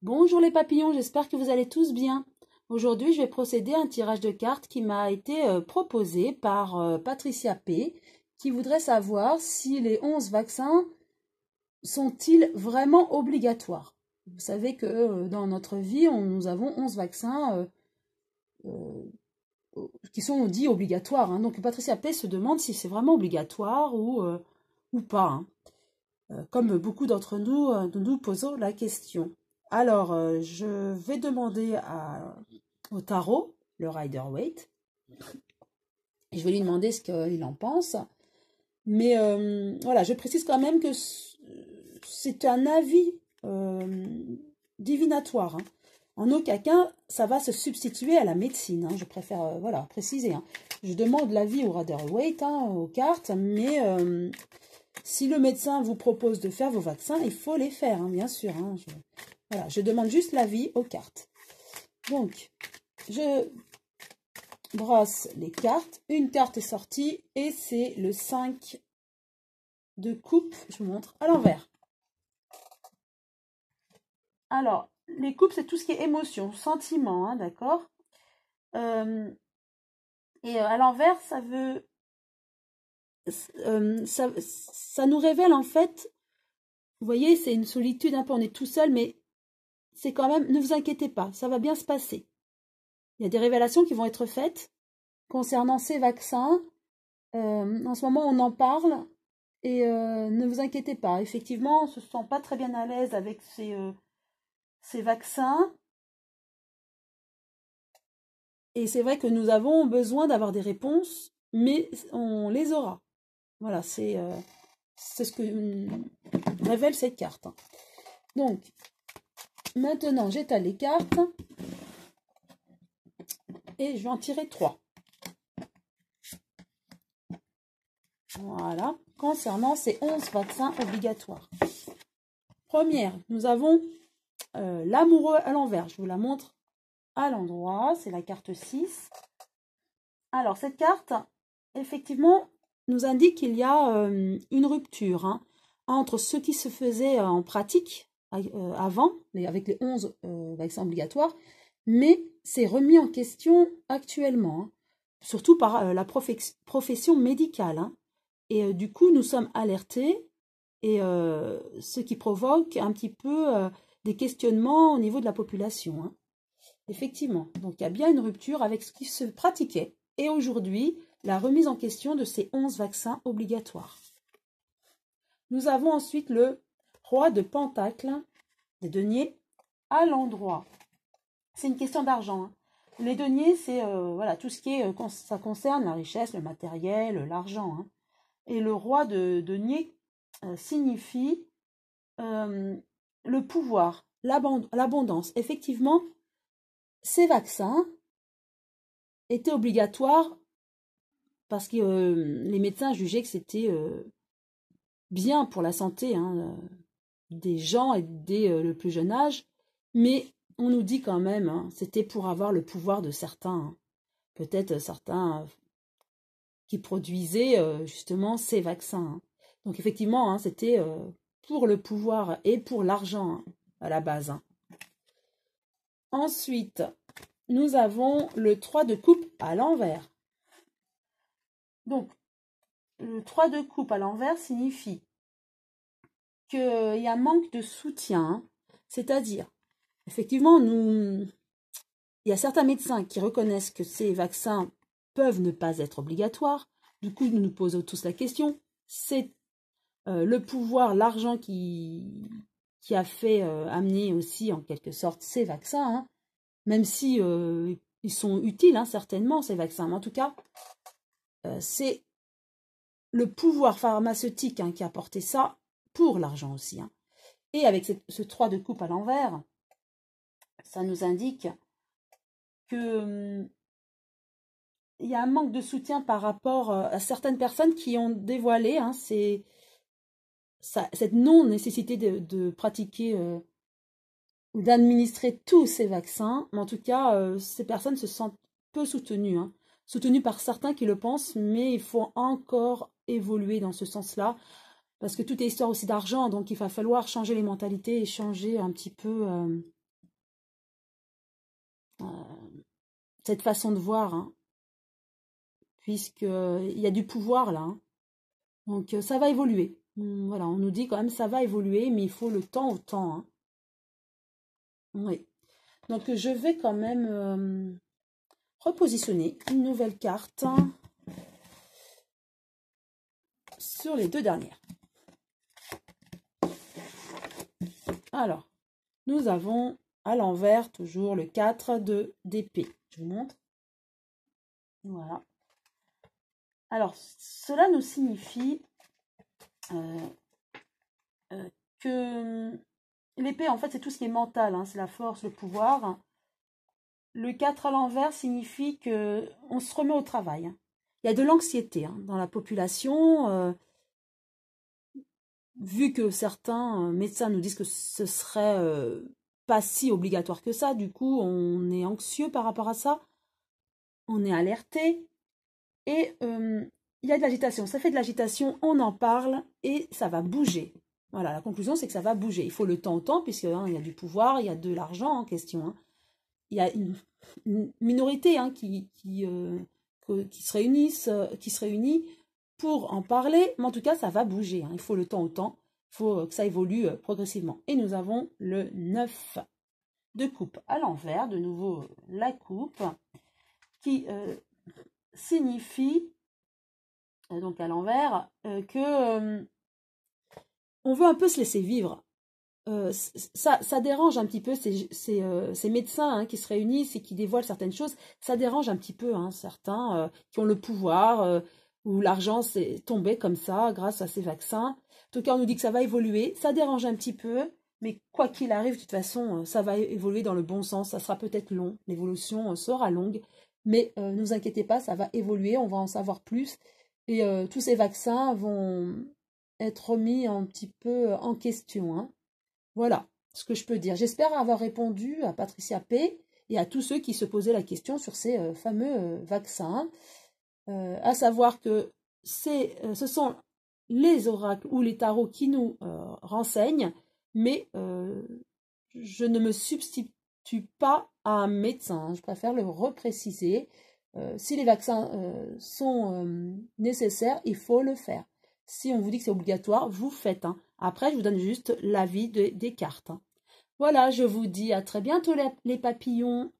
Bonjour les papillons, j'espère que vous allez tous bien. Aujourd'hui, je vais procéder à un tirage de cartes qui m'a été proposé par Patricia P, qui voudrait savoir si les 11 vaccins sont-ils vraiment obligatoires. Vous savez que dans notre vie, nous avons 11 vaccins qui sont dits obligatoires. Hein. Donc Patricia P se demande si c'est vraiment obligatoire ou pas. Hein. Comme beaucoup d'entre nous, nous posons la question. Alors, je vais demander au tarot, le Rider-Waite, et je vais lui demander ce qu'il en pense. Mais voilà, je précise quand même que c'est un avis divinatoire. Hein. En aucun cas, ça va se substituer à la médecine. Hein. Je préfère voilà, préciser. Hein. Je demande l'avis au Rider-Waite, hein, aux cartes, mais si le médecin vous propose de faire vos vaccins, il faut les faire, hein, bien sûr. Hein. Voilà, je demande juste l'avis aux cartes. Donc, je brosse les cartes. Une carte est sortie et c'est le 5 de coupe. Je vous montre à l'envers. Alors, les coupes, c'est tout ce qui est émotion, sentiment, hein, d'accord. Et à l'envers, ça veut... ça nous révèle en fait, vous voyez, c'est une solitude un peu, on est tout seul, mais c'est quand même, ne vous inquiétez pas, ça va bien se passer. Il y a des révélations qui vont être faites concernant ces vaccins. En ce moment, on en parle et ne vous inquiétez pas. Effectivement, on ne se sent pas très bien à l'aise avec ces vaccins. Et c'est vrai que nous avons besoin d'avoir des réponses, mais on les aura. Voilà, c'est ce que révèle cette carte. Donc, maintenant, j'étale les cartes et je vais en tirer 3. Voilà, concernant ces 11 vaccins obligatoires. Première, nous avons l'amoureux à l'envers. Je vous la montre à l'endroit, c'est la carte 6. Alors, cette carte, effectivement, nous indique qu'il y a une rupture hein, entre ce qui se faisait en pratique avant, avec les 11 vaccins obligatoires, mais c'est remis en question actuellement, hein, surtout par la profession médicale. Hein. Et du coup, nous sommes alertés, et ce qui provoque un petit peu des questionnements au niveau de la population. Hein. Effectivement, donc il y a bien une rupture avec ce qui se pratiquait. Et aujourd'hui, la remise en question de ces 11 vaccins obligatoires. Nous avons ensuite le roi de Pentacle, des deniers, à l'endroit. C'est une question d'argent. Hein. Les deniers, c'est voilà, tout ce qui est, ça concerne la richesse, le matériel, l'argent. Hein. Et le roi de deniers signifie le pouvoir, l'abondance. Effectivement, ces vaccins étaient obligatoires parce que les médecins jugeaient que c'était bien pour la santé hein, des gens et dès le plus jeune âge, mais on nous dit quand même, hein, c'était pour avoir le pouvoir de certains, hein. Peut-être certains qui produisaient justement ces vaccins. Hein. Donc effectivement, hein, c'était pour le pouvoir et pour l'argent hein, à la base. Hein. Ensuite, nous avons le 3 de coupe à l'envers. Donc, le 3 de coupe à l'envers signifie qu'il y a un manque de soutien. Hein. C'est-à-dire, effectivement, il y a certains médecins qui reconnaissent que ces vaccins peuvent ne pas être obligatoires. Du coup, nous nous posons tous la question. C'est le pouvoir, l'argent qui a fait amener aussi en quelque sorte ces vaccins, hein, même si ils sont utiles hein, certainement ces vaccins. Mais en tout cas, c'est le pouvoir pharmaceutique hein, qui a porté ça pour l'argent aussi. Hein. Et avec ce 3 de coupe à l'envers, ça nous indique que il y a un manque de soutien par rapport à certaines personnes qui ont dévoilé hein, cette non-nécessité de pratiquer ou d'administrer tous ces vaccins. Mais en tout cas, ces personnes se sentent peu soutenues. Hein. Soutenues par certains qui le pensent, mais il faut encore évoluer dans ce sens-là. Parce que tout est histoire aussi d'argent, donc il va falloir changer les mentalités et changer un petit peu cette façon de voir, hein, puisqu'il y a du pouvoir là. Hein. Donc ça va évoluer. Voilà, on nous dit quand même ça va évoluer, mais il faut le temps au temps. Hein. Oui. Donc je vais quand même repositionner une nouvelle carte sur les deux dernières. Alors, nous avons à l'envers toujours le 4 d'épée. Je vous montre. Voilà. Alors, cela nous signifie que l'épée, en fait, c'est tout ce qui est mental. Hein, c'est la force, le pouvoir. Le 4 à l'envers signifie qu'on se remet au travail. Hein. Il y a de l'anxiété hein, dans la population. Vu que certains médecins nous disent que ce serait pas si obligatoire que ça, du coup, on est anxieux par rapport à ça. On est alerté. Et il y a de l'agitation. Ça fait de l'agitation, on en parle et ça va bouger. Voilà, la conclusion, c'est que ça va bouger. Il faut le temps au temps, puisqu'il hein, y a du pouvoir, il y a de l'argent en question. Hein. Il y a une minorité hein, qui se réunit pour en parler, mais en tout cas, ça va bouger. Hein. Il faut le temps au temps, il faut que ça évolue progressivement. Et nous avons le 9 de coupe à l'envers, de nouveau la coupe, qui signifie, donc à l'envers, que on veut un peu se laisser vivre. Ça dérange un petit peu ces médecins hein, qui se réunissent et qui dévoilent certaines choses. Ça dérange un petit peu hein, certains qui ont le pouvoir, où l'argent s'est tombé comme ça grâce à ces vaccins. En tout cas, on nous dit que ça va évoluer. Ça dérange un petit peu, mais quoi qu'il arrive, de toute façon, ça va évoluer dans le bon sens. Ça sera peut-être long, l'évolution sera longue, mais ne vous inquiétez pas, ça va évoluer, on va en savoir plus. Et tous ces vaccins vont être remis un petit peu en question. Hein. Voilà ce que je peux dire. J'espère avoir répondu à Patricia P. et à tous ceux qui se posaient la question sur ces fameux vaccins. À savoir que ce sont les oracles ou les tarots qui nous renseignent, mais je ne me substitue pas à un médecin. Je préfère le repréciser. Si les vaccins sont nécessaires, il faut le faire. Si on vous dit que c'est obligatoire, vous faites. Hein. Après, je vous donne juste l'avis des cartes. Hein. Voilà, je vous dis à très bientôt les papillons.